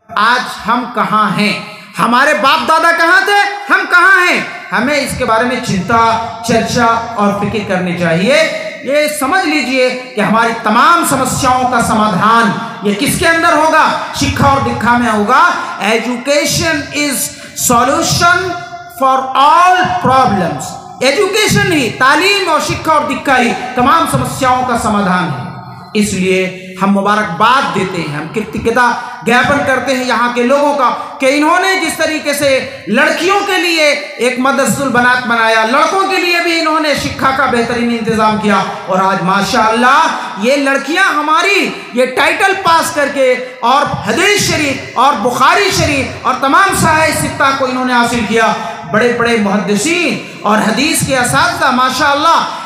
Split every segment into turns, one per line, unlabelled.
आज हम कहाँ हैं, हमारे बाप दादा कहाँ थे, हम कहाँ हैं, हमें इसके बारे में चिंता, चर्चा और फिक्र करनी चाहिए। ये समझ लीजिए कि हमारी तमाम समस्याओं का समाधान ये किसके अंदर होगा, शिक्षा और दीक्षा में होगा। Education is solution for all problems. Education ही, तालीम और शिक्षा और दीक्षा ही तमाम समस्याओं का समाधान है। इसलिए हम मुबारकबाद देते हैं, हम कृतज्ञता ज्ञापन करते हैं यहाँ के लोगों का कि इन्होंने जिस तरीके से लड़कियों के लिए एक मदरसुल बनात बनाया, लड़कों के लिए भी इन्होंने शिक्षा का बेहतरीन इंतजाम किया। और आज माशाअल्लाह ये लड़कियां हमारी ये टाइटल पास करके और हदीस शरीफ और बुखारी शरीफ और तमाम साहिह सित्ता को इन्होंने हासिल किया। बड़े बड़े मुहद्दिसीन और हदीस के असातिज़ा माशाअल्लाह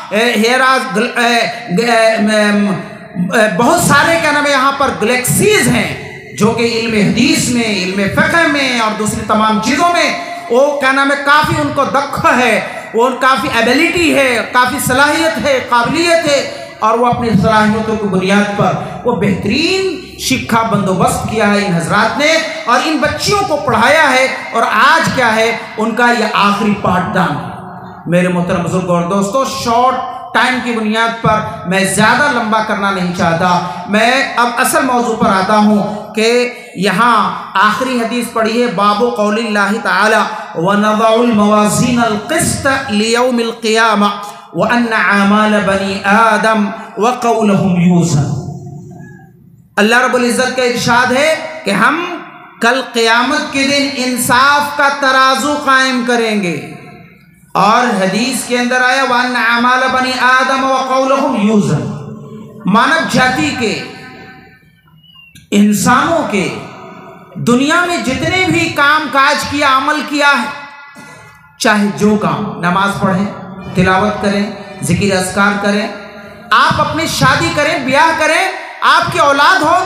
बहुत सारे क्या नाम है यहाँ पर गैलेक्सीज हैं जो कि इल्म हदीस में, इल्म फ़िक़्ह में और दूसरी तमाम चीज़ों में वो क्या नाम है काफ़ी उनको दक्ष है, वो काफ़ी एबिलिटी है, काफ़ी सलाहियत है, काबिलियत है और वो अपनी सलाहियतों की बुनियाद पर वो बेहतरीन शिक्षा बंदोबस्त किया है इन हजरात ने और इन बच्चियों को पढ़ाया है। और आज क्या है उनका यह आखिरी पाठदान है। मेरे मोहतरम बुजुर्ग और दोस्तों, शॉर्ट टाइम की बुनियाद पर मैं ज़्यादा लंबा करना नहीं चाहता। मैं अब असल मौजू पर आता हूँ कि यहाँ आखिरी हदीस पढ़ी है, बाबु कौलिल्लाहि ताला व नज़उल मवाज़ीनल क़िस्त लियौमिल क़ियामा व अन्ना आमाल बनी आदम व क़ौलहुम यूज़न। अल्लाह रब्बुल इज़्ज़त का इरशाद है कि हम कल क़यामत के दिन इंसाफ का तराजू कायम करेंगे। और हदीस के अंदर आया वअन्ना आमाल बनी आदम व क़ौलहुम यूज़न, मानव जाति के, इंसानों के दुनिया में जितने भी काम काज किया, अमल किया है, चाहे जो काम, नमाज पढ़ें, तिलावत करें, जिक्र अस्कार करें, आप अपनी शादी करें, ब्याह करें, आपकी औलाद हो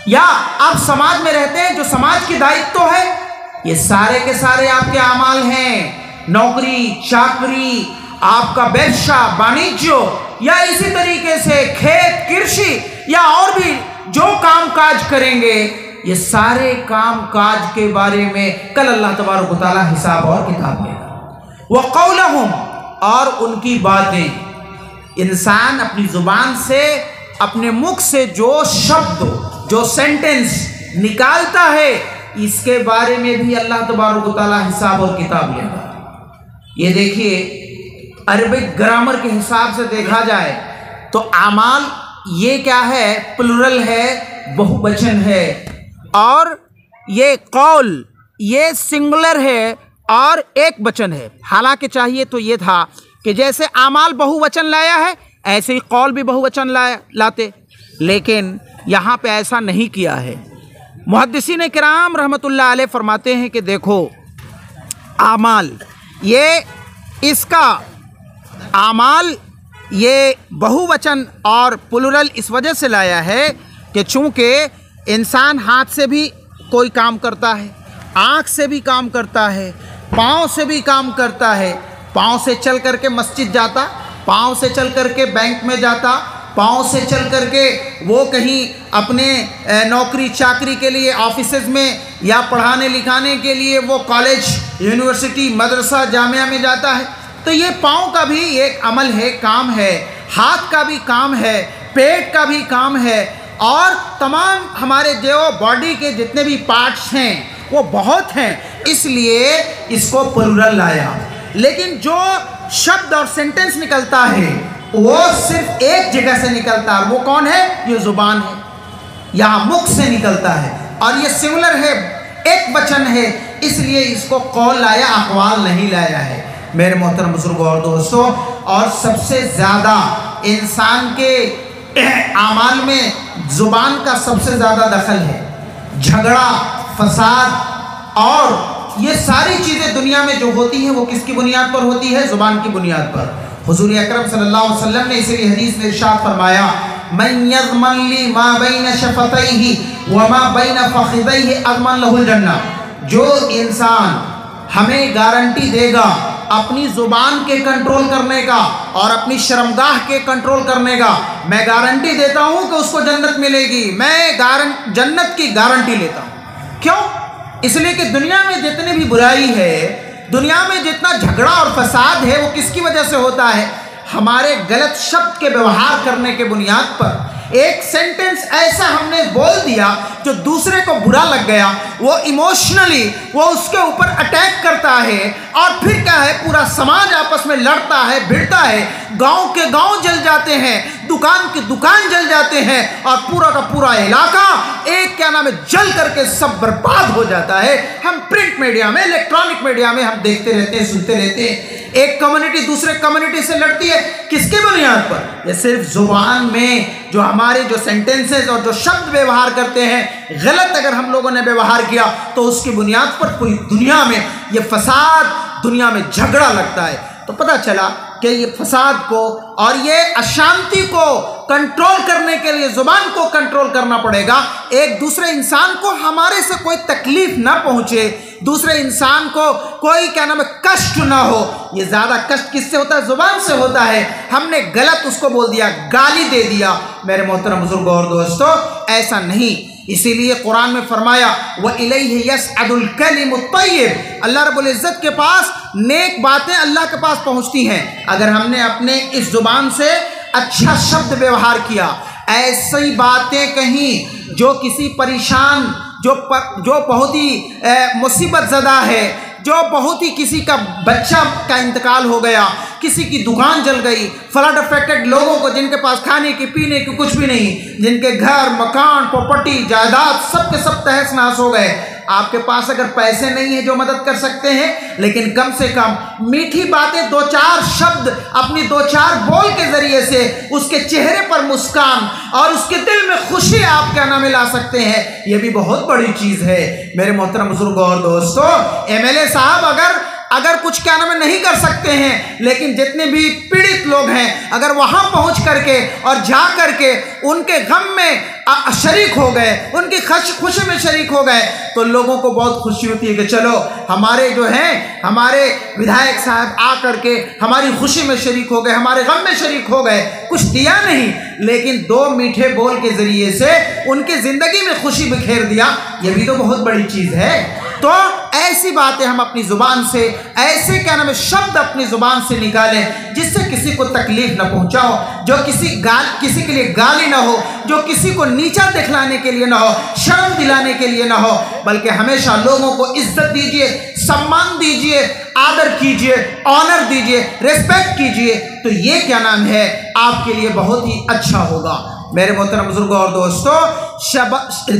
या आप समाज में रहते हैं जो समाज की दायित्व है, ये सारे के सारे आपके अमाल हैं। नौकरी चाकरी, आपका व्यवसाय वाणिज्य या इसी तरीके से खेत कृषि या और भी जो काम काज करेंगे, ये सारे काम काज के बारे में कल अल्लाह तबारक व तआला हिसाब और किताब लेगा। वह क़ौलहुम, और उनकी बातें, इंसान अपनी जुबान से, अपने मुख से जो शब्द, जो सेंटेंस निकालता है, इसके बारे में भी अल्लाह तबारक व तआला हिसाब और किताब लेगा। ये देखिए, अरबिक ग्रामर के हिसाब से देखा जाए तो आमाल ये क्या है, प्लुरल है, बहुवचन है, और ये कौल ये सिंगुलर है और एक वचन है। हालांकि चाहिए तो ये था कि जैसे आमाल बहुवचन लाया है ऐसे ही कौल भी बहुवचन लाते, लेकिन यहाँ पे ऐसा नहीं किया है। मुहद्दिसीन किराम रहमतुल्लाह अलैह फरमाते हैं कि देखो, आमाल ये, इसका आमाल ये बहुवचन और प्लुरल इस वजह से लाया है कि चूँकि इंसान हाथ से भी कोई काम करता है, आँख से भी काम करता है, पाँव से भी काम करता है। पाँव से चल करके मस्जिद जाता, पाँव से चल करके बैंक में जाता, पाँव से चल करके वो कहीं अपने नौकरी चाकरी के लिए ऑफिसेज में या पढ़ाने लिखाने के लिए वो कॉलेज, यूनिवर्सिटी, मदरसा, जामिया में जाता है। तो ये पाँव का भी एक अमल है, काम है, हाथ का भी काम है, पेट का भी काम है, और तमाम हमारे जो बॉडी के जितने भी पार्ट्स हैं वो बहुत हैं, इसलिए इसको प्लुरल लाया। लेकिन जो शब्द और सेंटेंस निकलता है वो सिर्फ एक जगह से निकलता है, वो कौन है? ये ज़ुबान है, यहाँ मुख से निकलता है, और ये सिंगुलर है, एक वचन है, इसलिए इसको कौल लाया, अक़वाल नहीं लाया है। मेरे मोहतरम बुजुर्गों और दोस्तों, और सबसे ज़्यादा इंसान के आमाल में ज़ुबान का सबसे ज़्यादा दखल है। झगड़ा, फसाद और ये सारी चीज़ें दुनिया में जो होती हैं वो किसकी बुनियाद पर होती है? ज़ुबान की बुनियाद पर। हुज़ूर अकरम सल्लल्लाहु अलैहि वसल्लम ने इसी हदीस में इरशाद फरमाया, मन यज़मन ली मा बैन शफ़तैहि व मा बैन फ़ख़िदैहि अज़मन लहुल जन्नह। जो इंसान हमें गारंटी देगा अपनी ज़ुबान के कंट्रोल करने का और अपनी शर्मगाह के कंट्रोल करने का, मैं गारंटी देता हूं कि उसको जन्नत मिलेगी। मैं जन्नत की गारंटी लेता हूं। क्यों? इसलिए कि दुनिया में जितनी भी बुराई है, दुनिया में जितना झगड़ा और फसाद है, वो किसकी वजह से होता है? हमारे गलत शब्द के व्यवहार करने के बुनियाद पर। एक सेंटेंस ऐसा हमने बोल दिया जो दूसरे को बुरा लग गया, वो इमोशनली वो उसके ऊपर अटैक करता है और फिर क्या है, पूरा समाज आपस में लड़ता है, भिड़ता है, गांव के गांव जल जाते हैं, दुकान के दुकान जल जाते हैं और पूरा का पूरा इलाका एक क्या नाम है जल करके सब बर्बाद हो जाता है। हम प्रिंट मीडिया में, इलेक्ट्रॉनिक मीडिया में हम देखते रहते हैं, सुनते रहते हैं। एक कम्युनिटी दूसरे कम्युनिटी से लड़ती है, किसके बुनियाद पर? ये सिर्फ जुबान में जो हमारे जो सेंटेंसेस और जो शब्द व्यवहार करते हैं, गलत अगर हम लोगों ने व्यवहार किया तो उसकी बुनियाद पर पूरी दुनिया में ये फसाद, दुनिया में झगड़ा लगता है। तो पता चला कि ये फसाद को और ये अशांति को कंट्रोल करने के लिए जुबान को कंट्रोल करना पड़ेगा। एक दूसरे इंसान को हमारे से कोई तकलीफ ना पहुंचे, दूसरे इंसान को कोई क्या नाम है कष्ट ना हो। ये ज़्यादा कष्ट किससे होता है? जुबान से होता है। हमने गलत उसको बोल दिया, गाली दे दिया। मेरे मोहतरम बुजुर्गों और दोस्तों, ऐसा नहीं। इसीलिए कुरान में फरमाया व इलैहि यसअदुल कलिमुत तय्यिब, अल्लाह रब्बुल इज़्ज़त के पास नेक बातें अल्लाह के पास पहुंचती हैं। अगर हमने अपने इस जुबान से अच्छा शब्द व्यवहार किया, ऐसी बातें कहीं जो किसी परेशान, जो बहुत ही मुसीबत ज़दा है, जो बहुत ही किसी का बच्चा का इंतकाल हो गया, किसी की दुकान जल गई, फ्लड अफेक्टेड लोगों को जिनके पास खाने की पीने की कुछ भी नहीं, जिनके घर मकान प्रॉपर्टी जायदाद सब के सब तहस नहस हो गए। आपके पास अगर पैसे नहीं है जो मदद कर सकते हैं, लेकिन कम से कम मीठी बातें, दो चार शब्द अपनी दो चार बोल के जरिए से उसके चेहरे पर मुस्कान और उसके दिल में खुशी आप क्या नाम ला सकते हैं, ये भी बहुत बड़ी चीज़ है। मेरे मोहतरम बुजुर्गों और दोस्तों, एमएलए साहब अगर कुछ क्या नाम नहीं कर सकते हैं, लेकिन जितने भी पीड़ित लोग हैं अगर वहां पहुंच करके और जा करके उनके गम में शरीक हो गए, उनकी खुशी में शरीक हो गए, तो लोगों को बहुत खुशी होती है कि चलो हमारे जो हैं, हमारे विधायक साहब आ करके हमारी खुशी में शरीक हो गए, हमारे गम में शरीक हो गए। कुछ दिया नहीं, लेकिन दो मीठे बोल के जरिए से उनकी जिंदगी में खुशी बिखेर दिया। ये भी तो बहुत बड़ी चीज़ है। तो ऐसी बातें हम अपनी जुबान से, ऐसे क्या नाम है शब्द अपनी जुबान से निकालें जिससे किसी को तकलीफ न पहुंचाओ, जो किसी के लिए गाली ना हो, जो किसी को नीचा दिखलाने के लिए ना हो, शर्म दिलाने के लिए ना हो, बल्कि हमेशा लोगों को इज्जत दीजिए, सम्मान दीजिए, आदर कीजिए, ऑनर दीजिए, रिस्पेक्ट कीजिए। तो ये क्या नाम है आपके लिए बहुत ही अच्छा होगा। मेरे मोहतरम बुजुर्गों और दोस्तों,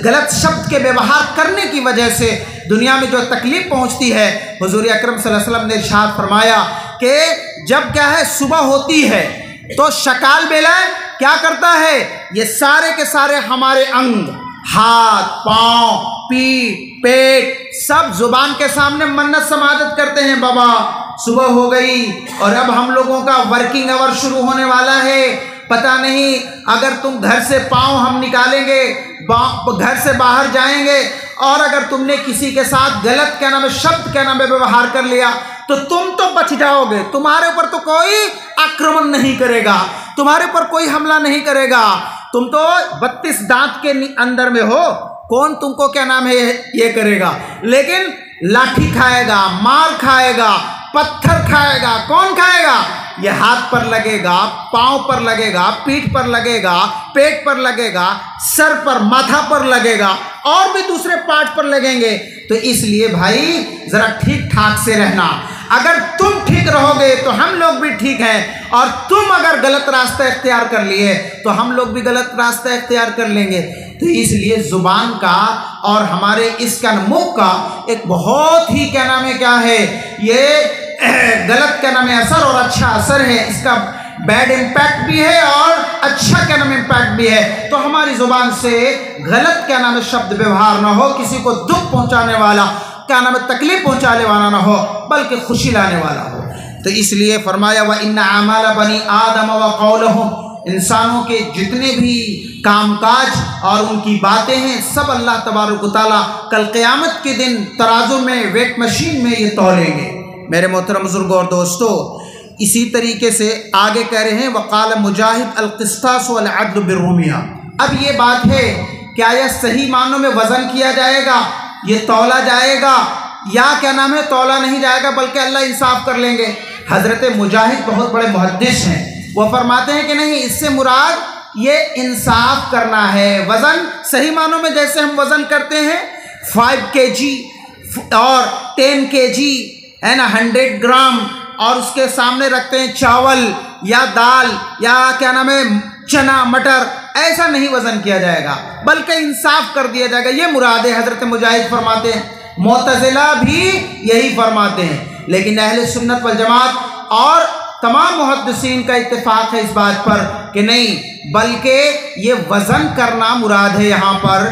गलत शब्द के व्यवहार करने की वजह से दुनिया में जो तकलीफ पहुंचती है, हुजूर अकरम सल्लल्लाहु अलैहि वसल्लम ने इरशाद फरमाया कि जब क्या है सुबह होती है तो शकाल बेला क्या करता है, ये सारे के सारे हमारे अंग, हाथ पांव पीठ पेट सब जुबान के सामने मन्नत समाजत करते हैं, बाबा सुबह हो गई और अब हम लोगों का वर्किंग आवर शुरू होने वाला है, पता नहीं अगर तुम घर से पाँव हम निकालेंगे, घर से बाहर जाएंगे और अगर तुमने किसी के साथ गलत क्या नाम है शब्द क्या नाम है व्यवहार कर लिया तो तुम तो बच जाओगे, तुम्हारे ऊपर तो कोई आक्रमण नहीं करेगा, तुम्हारे ऊपर कोई हमला नहीं करेगा, तुम तो 32 दांत के अंदर में हो, कौन तुमको क्या नाम है ये करेगा। लेकिन लाठी खाएगा, मार खाएगा, पत्थर खाएगा, कौन खाएगा? ये हाथ पर लगेगा, पांव पर लगेगा, पीठ पर लगेगा, पेट पर लगेगा, सर पर माथा पर लगेगा और भी दूसरे पार्ट पर लगेंगे। तो इसलिए भाई जरा ठीक ठाक से रहना। अगर तुम ठीक रहोगे तो हम लोग भी ठीक हैं और तुम अगर गलत रास्ता इख्तियार कर लिए तो हम लोग भी गलत रास्ता इख्तियार कर लेंगे। तो इसलिए जुबान का और हमारे इसका मुख का एक बहुत ही क्या नाम है क्या है ये गलत क्या नाम है असर और अच्छा असर है, इसका बैड इम्पैक्ट भी है और अच्छा क्या नाम इम्पैक्ट भी है। तो हमारी जुबान से गलत क्या नाम है शब्द व्यवहार ना हो, किसी को दुख पहुंचाने वाला क्या नाम है तकलीफ पहुंचाने वाला ना हो, बल्कि खुशी लाने वाला हो। तो इसलिए फरमाया व इन्ना अमाल बनी आदम व कौलहुम, इंसानों के जितने भी कामकाज और उनकी बातें हैं सब अल्लाह तबारक व तआला कल क़यामत के दिन तराजू में वेट मशीन में ये तौलेंगे। मेरे मोहतरम बुजुर्ग और दोस्तों, इसी तरीके से आगे कह रहे हैं वक़ाल मुजाहिद अल-क़िस्तास वल अद्ल बिर्रुमिया। अब ये बात है, क्या यह सही मानों में वज़न किया जाएगा, ये तौला जाएगा, या क्या नाम है तौला नहीं जाएगा बल्कि अल्लाह इंसाफ कर लेंगे। हज़रत मुजाहिद बहुत बड़े मुहद्दिस हैं, वो फरमाते हैं कि नहीं, इससे मुराद ये इंसाफ करना है। वज़न सही मानों में जैसे हम वज़न करते हैं 5 kg और 10 kg है ना, 100 ग्राम, और उसके सामने रखते हैं चावल या दाल या क्या नाम है चना मटर, ऐसा नहीं वज़न किया जाएगा बल्कि इंसाफ कर दिया जाएगा। ये मुराद है, हज़रत मुजाहिद फरमाते हैं। मुअतज़िला भी यही फरमाते हैं, लेकिन अहले सुन्नत वल जमात और तमाम मुहद्दिसीन का इत्तेफाक है इस बात पर कि नहीं, बल्कि ये वज़न करना मुराद है यहाँ पर।